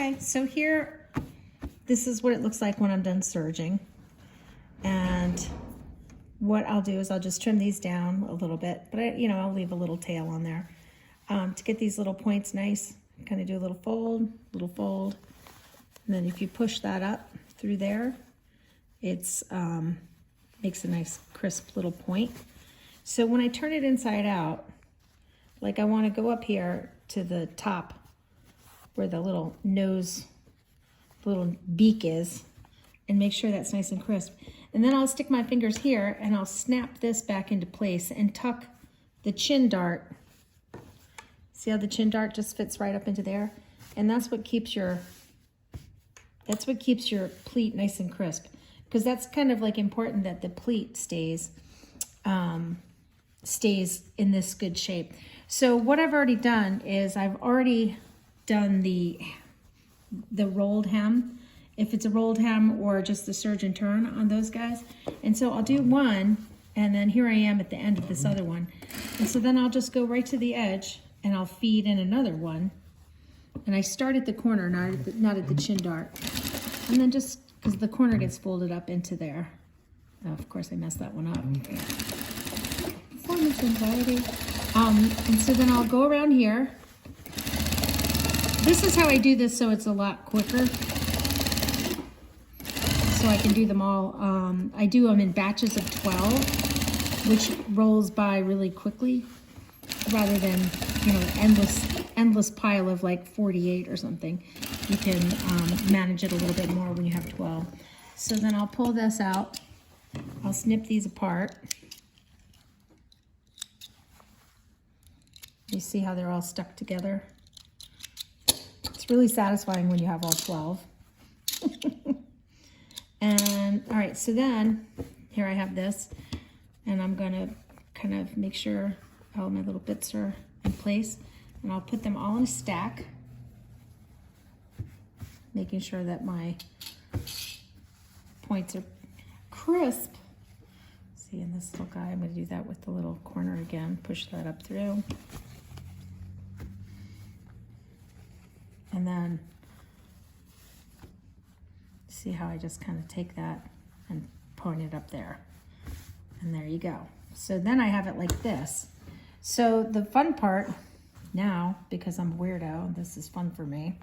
Okay, so here, this is what it looks like when I'm done serging. And what I'll do is I'll just trim these down a little bit, but I'll leave a little tail on there to get these little points nice. Kind of do a little fold, and then if you push that up through there, it's makes a nice crisp little point. So when I turn it inside out, like I want to go up here to the top where the little nose, the little beak is, and make sure that's nice and crisp. And then I'll stick my fingers here and I'll snap this back into place and tuck the chin dart. See how the chin dart just fits right up into there? And that's what keeps your pleat nice and crisp. Because that's kind of like important that the pleat stays in this good shape. So what I've already done is I've already done the rolled hem, if it's a rolled hem or just the serge and turn on those guys. And so I'll do one, and then here I am at the end of this other one. And so then I'll just go right to the edge and I'll feed in another one. And I start at the corner, not at the chin dart. And then just, because the corner gets folded up into there. Oh, of course I messed that one up. Performance anxiety. And so then I'll go around here. This is how I do this so it's a lot quicker. So I can do them all. I do them in batches of 12, which rolls by really quickly, rather than, endless pile of like 48 or something. You can manage it a little bit more when you have 12. So then I'll pull this out. I'll snip these apart. You see how they're all stuck together? It's really satisfying when you have all 12. And all right, so then here I have this, and I'm gonna kind of make sure all my little bits are in place, and I'll put them all in a stack, making sure that my points are crisp. See, in this little guy, I'm gonna do that with the little corner again, push that up through. And then see how I just kind of take that and point it up there. And there you go. So then I have it like this. So the fun part now, because I'm a weirdo, this is fun for me.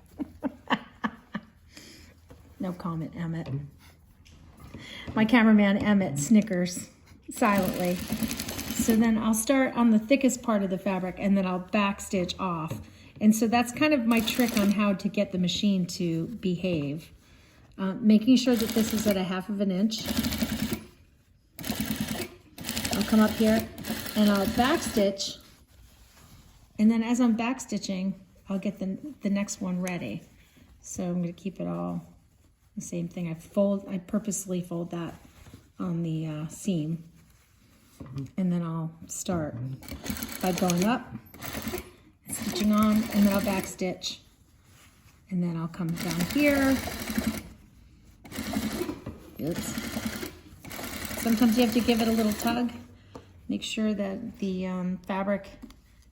No comment, Emmett. My cameraman, Emmett, snickers silently. So then I'll start on the thickest part of the fabric and then I'll backstitch off. And so that's kind of my trick on how to get the machine to behave. Making sure that this is at 1/2 inch. I'll come up here and I'll backstitch. And then as I'm backstitching, I'll get the next one ready. So I'm gonna keep it all the same thing. I purposely fold that on the seam. And then I'll start by going up, stitching on, and then I'll backstitch. And then I'll come down here. Oops. Sometimes you have to give it a little tug. Make sure that the fabric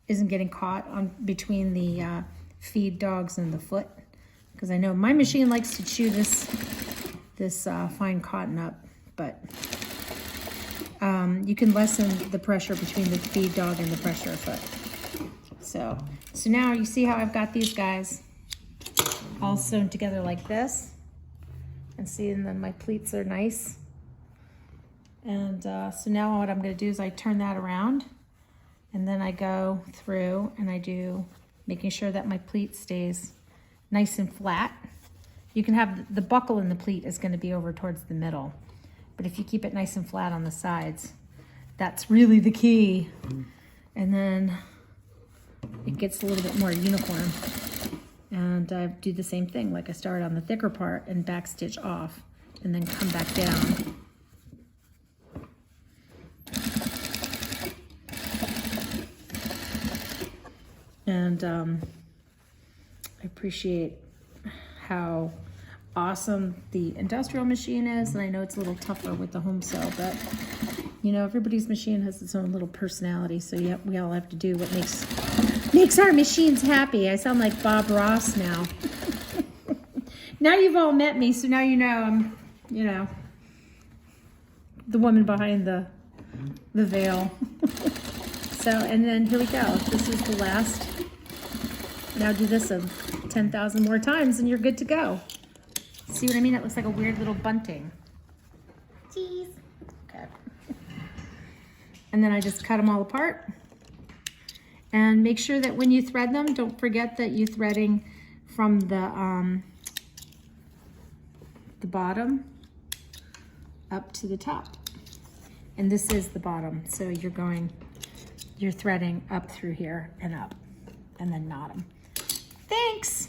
isn't getting caught on between the feed dogs and the foot. Because I know my machine likes to chew this fine cotton up, but you can lessen the pressure between the feed dog and the pressure foot. So now you see how I've got these guys all sewn together like this. And see, and then my pleats are nice. And so now what I'm going to do is I turn that around, and then I go through and I do, making sure that my pleat stays nice and flat. You can have the buckle in the pleat is going to be over towards the middle, but if you keep it nice and flat on the sides, that's really the key. And then it gets a little bit more uniform. And I do the same thing, like I start on the thicker part and backstitch off and then come back down. And I appreciate how awesome the industrial machine is. And I know it's a little tougher with the home sew, but everybody's machine has its own little personality. So we all have to do what makes our machines happy. I sound like Bob Ross now. Now you've all met me, so now you know I'm, you know, the woman behind the veil. So, and then here we go. This is the last. Now do this 10,000 more times and you're good to go. See what I mean? That looks like a weird little bunting. Cheese. Okay. And then I just cut them all apart. And make sure that when you thread them, don't forget that you're threading from the bottom up to the top. And this is the bottom, so you're threading up through here and up, and then knot them. Thanks.